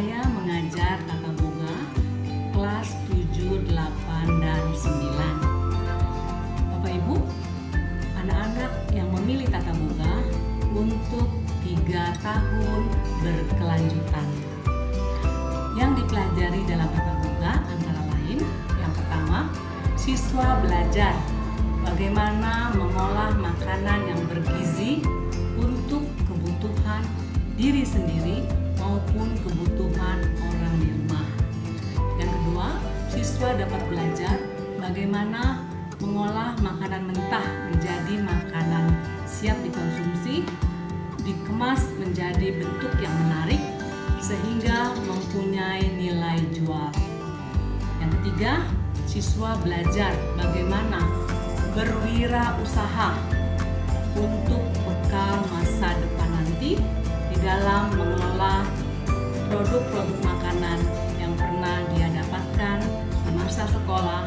saya mengajar tata boga kelas 7, 8, dan 9. Bapak Ibu, anak-anak yang memilih tata boga untuk 3 tahun berkelanjutan. Yang dipelajari dalam tata boga antara lain, yang pertama, siswa belajar bagaimana mengolah makanan yang bergizi untuk kebutuhan diri sendiri maupun kebutuhan orang di rumah. Yang kedua, siswa dapat belajar bagaimana mengolah makanan mentah menjadi makanan siap dikonsumsi, dikemas menjadi bentuk yang menarik sehingga mempunyai nilai jual. Yang ketiga, siswa belajar bagaimana berwirausaha untuk bekal masa depan nanti di dalam mengelola produk-produk makanan yang pernah dia dapatkan di masa sekolah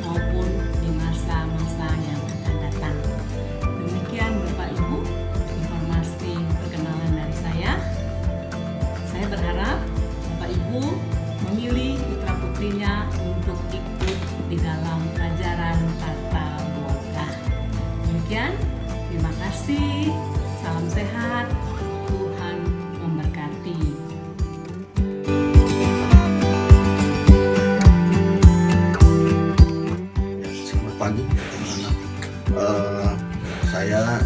maupun di masa-masa yang akan datang. Demikian Bapak Ibu informasi perkenalan dari saya. Saya berharap Bapak Ibu memilih putra-putrinya untuk ikut di dalam pelajaran tata boga. Demikian, terima kasih. Salam sehat. Tuhan memberkati. Selamat pagi teman-teman. Saya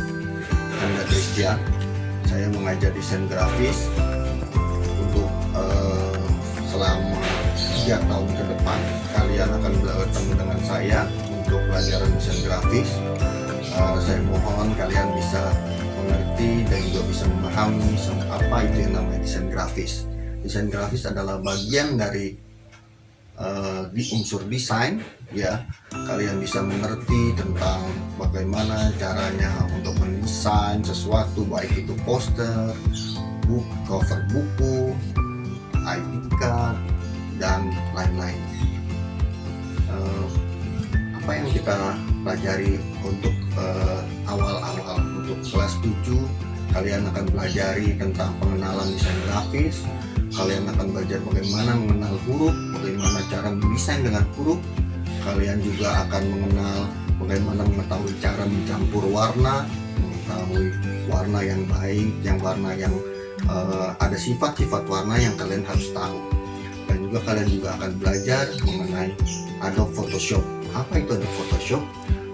Anda Christian. Saya mengajar desain grafis untuk selama 3 tahun ke depan. Kalian akan bertemu dengan saya untuk pelajaran desain grafis. Saya mohon kalian bisa mengerti dan juga bisa memahami apa itu yang namanya desain grafis. Desain grafis adalah bagian dari di unsur desain, ya. Kalian bisa mengerti tentang bagaimana caranya untuk mendesain sesuatu, baik itu poster, cover buku, ID card, dan lain-lain. Apa yang kita pelajari untuk awal-awal untuk kelas 7, kalian akan pelajari tentang pengenalan desain grafis. Kalian akan belajar bagaimana mengenal huruf, bagaimana cara mendesain dengan huruf. Kalian juga akan mengenal bagaimana mengetahui cara mencampur warna, mengetahui warna yang baik, warna yang ada sifat-sifat warna yang kalian harus tahu. Dan juga kalian juga akan belajar mengenai Adobe Photoshop. Apa itu Adobe Photoshop?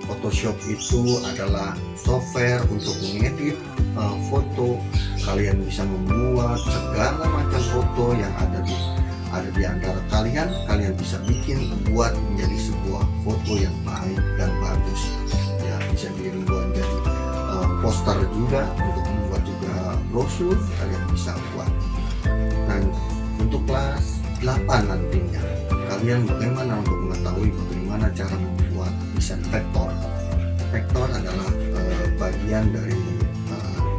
Photoshop itu adalah software untuk mengedit foto. Kalian bisa membuat segala macam foto yang ada di antara kalian. Kalian bisa buat menjadi sebuah foto yang baik dan bagus. Ya, bisa dibuat jadi poster juga, untuk membuat juga brosur kalian bisa buat. Dan untuk kelas 8 nantinya, kalian bagaimana untuk mengetahui bagaimana cara membuat desain vektor. Vektor adalah bagian dari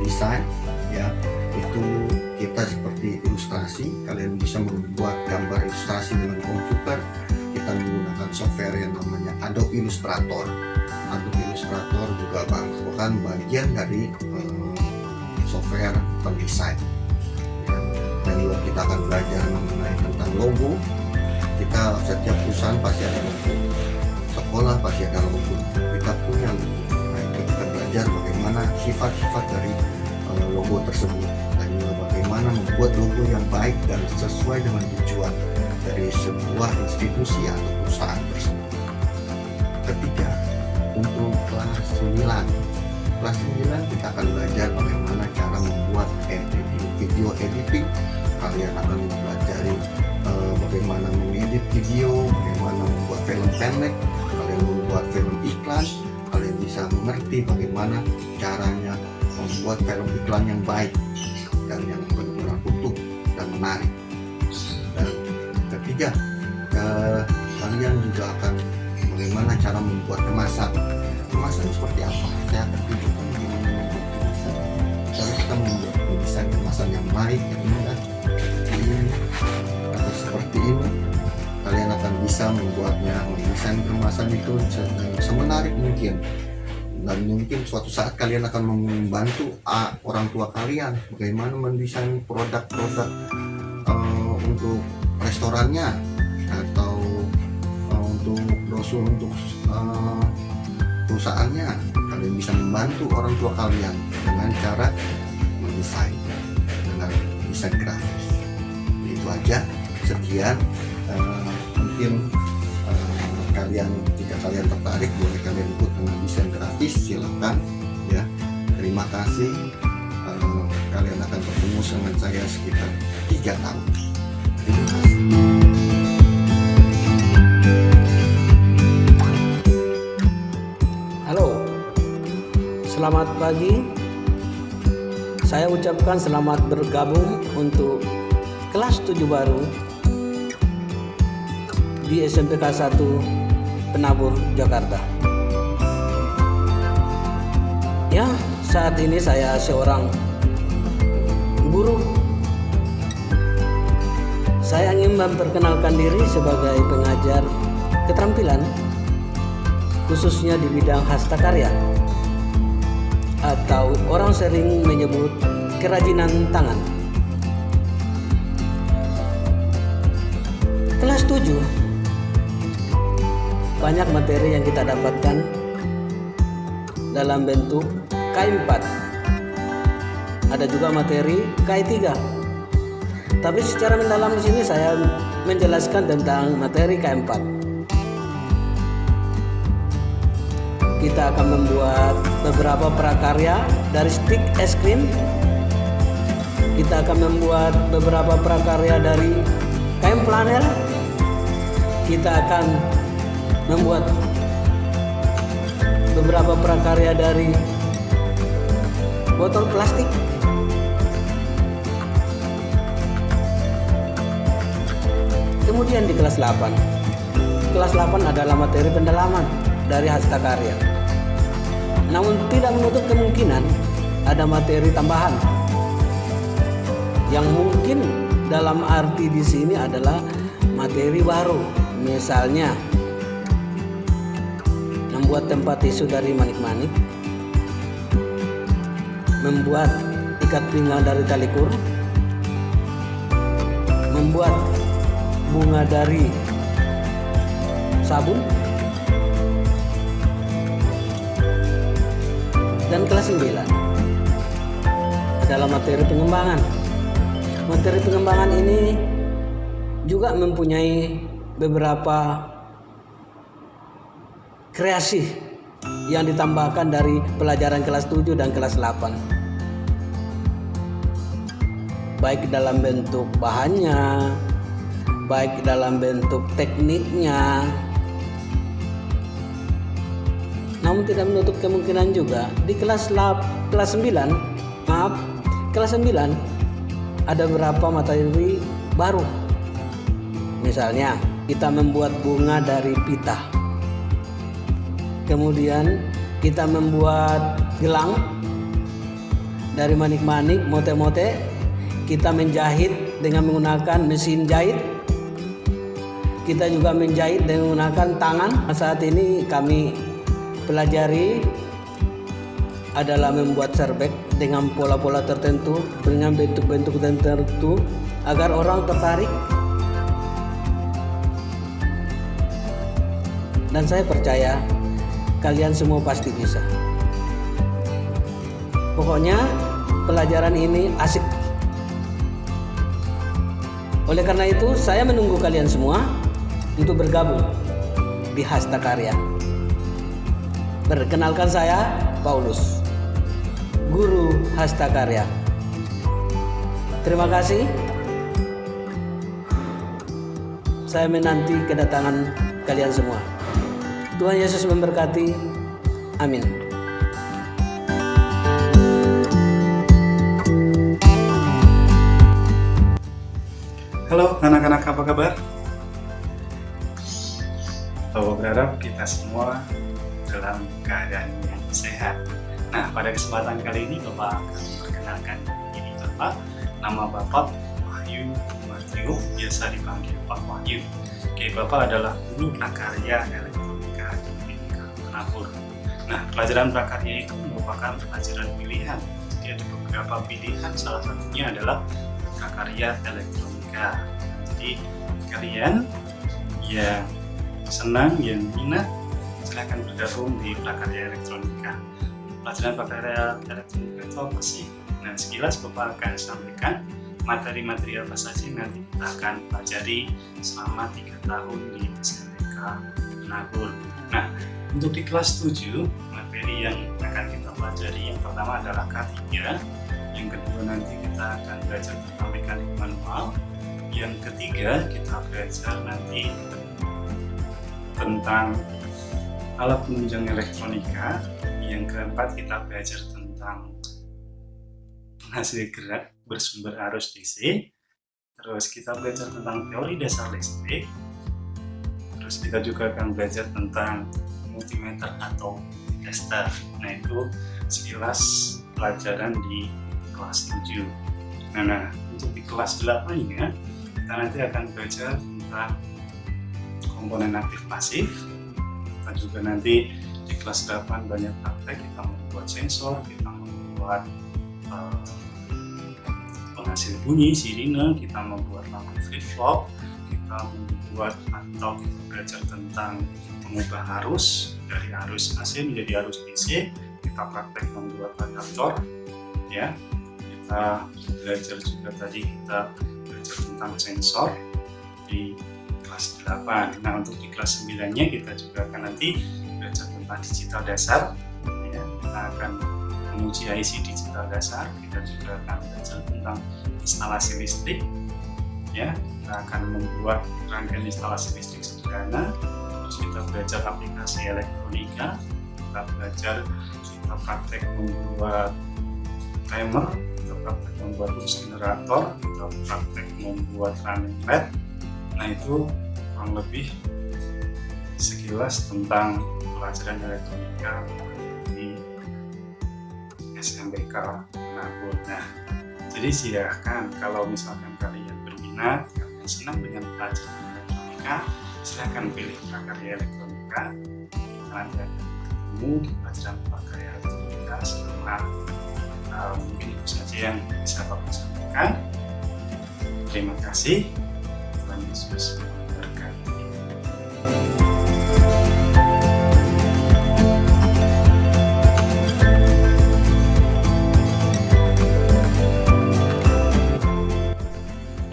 desain, ya. Itu kita seperti ilustrasi. Kalian bisa membuat gambar ilustrasi dengan komputer. Kita menggunakan software yang namanya Adobe Illustrator. Adobe Illustrator juga merupakan bagian dari software pendesain, ya. Dan juga kita akan belajar mengenai tentang logo. Setiap perusahaan pasti ada logo, sekolah pasti ada logo, kita punya logo. Nah, itu kita belajar bagaimana sifat-sifat dari logo tersebut, dan juga bagaimana membuat logo yang baik dan sesuai dengan tujuan dari sebuah institusi atau perusahaan tersebut. Ketiga, untuk kelas 9 kita akan belajar bagaimana cara membuat video editing. Kalian akan mempelajari bagaimana mengedit video, bagaimana membuat film pendek, kalian membuat film iklan. Kalian bisa mengerti bagaimana caranya membuat film iklan yang baik dan yang benar-benar utuh dan menarik. Dan ketiga, kalian juga akan bagaimana cara membuat kemasan. Kemasan seperti apa? Saya akan tunjukkan bagaimana membuat kemasan. Cara kita membuat desain kemasan yang baik, yang indah, atau seperti ini. Kalian akan bisa membuatnya, mendesain kemasan itu semenarik mungkin. Dan mungkin suatu saat kalian akan membantu orang tua kalian bagaimana mendesain produk-produk untuk restorannya atau untuk brosur untuk perusahaannya, kalian bisa membantu orang tua kalian dengan cara mendesain dengan desain grafis. Itu aja, sekian. Mungkin jika kalian tertarik, boleh kalian ikut dengan desain grafis, silakan ya. Terima kasih. Kalian akan bertemu dengan saya sekitar 3 tahun. Terima kasih. Halo, selamat pagi. Saya ucapkan selamat bergabung untuk kelas 7 baru di SMPK 1 Penabur, Jakarta. Ya, saat ini saya seorang guru. Saya ingin memperkenalkan diri sebagai pengajar keterampilan, khususnya di bidang hastakarya, atau orang sering menyebut kerajinan tangan. Kelas 7, banyak materi yang kita dapatkan dalam bentuk K4. Ada juga materi K3. Tapi secara mendalam di sini saya menjelaskan tentang materi K4. Kita akan membuat beberapa prakarya dari stik es krim. Kita akan membuat beberapa prakarya dari kain flanel. Kita akan membuat beberapa prakarya dari botol plastik. Kemudian di kelas 8. Kelas 8 adalah materi pendalaman dari hastakarya. Namun tidak menutup kemungkinan ada materi tambahan yang mungkin dalam arti di sini adalah materi baru. Misalnya membuat tempat tisu dari manik-manik, membuat ikat pinggang dari tali kur, membuat bunga dari sabun. Dan kelas 9 adalah materi pengembangan. Materi pengembangan ini juga mempunyai beberapa kreasi yang ditambahkan dari pelajaran kelas 7 dan kelas 8. Baik dalam bentuk bahannya, baik dalam bentuk tekniknya. Namun tidak menutup kemungkinan juga di kelas 9 ada beberapa materi baru. Misalnya kita membuat bunga dari pita. Kemudian kita membuat gelang dari manik-manik, mote-mote. Kita menjahit dengan menggunakan mesin jahit. Kita juga menjahit dengan menggunakan tangan. Saat ini kami pelajari adalah membuat serbek dengan pola-pola tertentu, dengan bentuk-bentuk tertentu agar orang tertarik. Dan saya percaya kalian semua pasti bisa. Pokoknya pelajaran ini asik. Oleh karena itu saya menunggu kalian semua untuk bergabung di Hastakarya. Perkenalkan, saya Paulus, guru Hastakarya. Terima kasih. Saya menanti kedatangan kalian semua. Tuhan Yesus memberkati. Amin. Halo anak-anak, apa kabar? Saya berharap kita semua dalam keadaan yang sehat. Nah, pada kesempatan kali ini Bapak akan memperkenalkan diri Bapak. Nama Bapak Wahyu Martio, biasa dipanggil Pak Wahyu. Oke, Bapak adalah guru prakarya elektronika di Penabur. Nah, pelajaran prakarya itu merupakan pelajaran pilihan. Jadi ada beberapa pilihan, salah satunya adalah prakarya elektronika. Jadi kalian yang senang, yang minat, silahkan bergabung di Prakarya Elektronika. Pelajaran Prakarya Elektronika itu apa sih? Nah, sekilas Bapak akan sampaikan materi-materi apa saja yang nanti kita akan pelajari selama 3 tahun di SMPK Penagul. Nah, untuk di kelas 7, materi yang akan kita pelajari yang pertama adalah K3, yang kedua nanti kita akan belajar tentang mekanik manual, yang ketiga kita belajar nanti tentang alat penunjang elektronika, yang keempat kita belajar tentang penghasil gerak bersumber arus DC, terus kita belajar tentang teori dasar listrik, terus kita juga akan belajar tentang multimeter atau tester. Nah, itu sekilas pelajaran di kelas 7. Nah, untuk di kelas 8-nya kita nanti akan belajar tentang komponen aktif pasif. Kita juga nanti di kelas 8 banyak praktek, kita membuat sensor, kita membuat penghasil bunyi, sirine, kita membuat lampu flip-flop, kita membuat atau kita belajar tentang mengubah arus dari arus AC menjadi arus DC, kita praktek membuat adaptor, ya. Kita belajar juga tadi kita belajar tentang sensor di kelas 8. Nah, untuk di kelas 9-nya kita juga akan nanti belajar tentang digital dasar, ya. Kita akan menguji IC digital dasar, kita juga akan belajar tentang instalasi listrik, ya. Kita akan membuat rangkaian instalasi listrik sederhana, terus kita belajar aplikasi elektronika, kita belajar, kita praktek membuat timer, kita praktek membuat bus generator, kita praktek membuat running led. Nah, itu kurang lebih sekilas tentang pelajaran elektronika di SMPK Penagul. Nah, jadi silahkan kalau misalkan kalian berminat, kalian senang dengan pelajaran elektronika, silahkan pilih Prakarya Elektronika. Kita nanti akan ketemu di pelajaran Prakarya Elektronika selama mungkin itu saja yang bisa Bapak sampaikan. Terima kasih. Tuhan Yesus memberkati.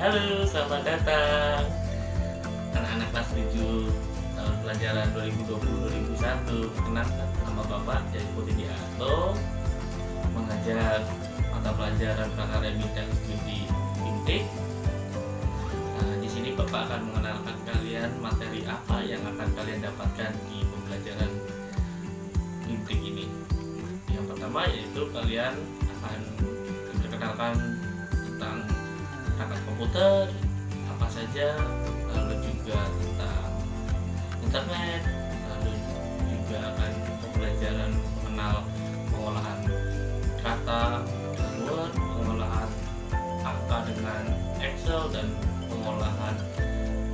Halo, selamat datang anak-anak kelas 7 tahun pelajaran 2020-2021. Perkenalkan, nama Bapak Jadi Putridiarto, mengajar mata pelajaran Prakarya Bidang Studi Bimtek. Di sini Bapak akan mengenalkan kalian materi apa yang akan kalian dapatkan di pembelajaran Bimtek ini. Yang pertama yaitu kalian akan diperkenalkan tentang perangkat komputer apa saja, lalu juga tentang internet, lalu juga akan pembelajaran mengenal pengolahan kata dengan Word, pengolahan angka dengan Excel, dan pengolahan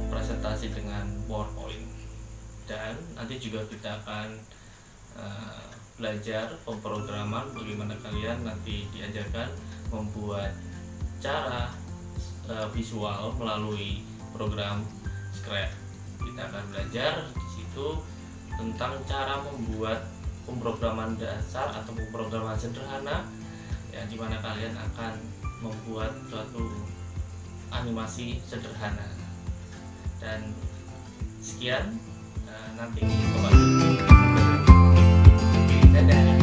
presentasi dengan PowerPoint. Dan nanti juga kita akan belajar pemrograman, bagaimana kalian nanti diajarkan membuat cara visual melalui program Scratch. Kita akan belajar di situ tentang cara membuat pemrograman dasar atau pemrograman sederhana, ya, di mana kalian akan membuat suatu animasi sederhana. Dan sekian, nanti kita bahas. Dadah.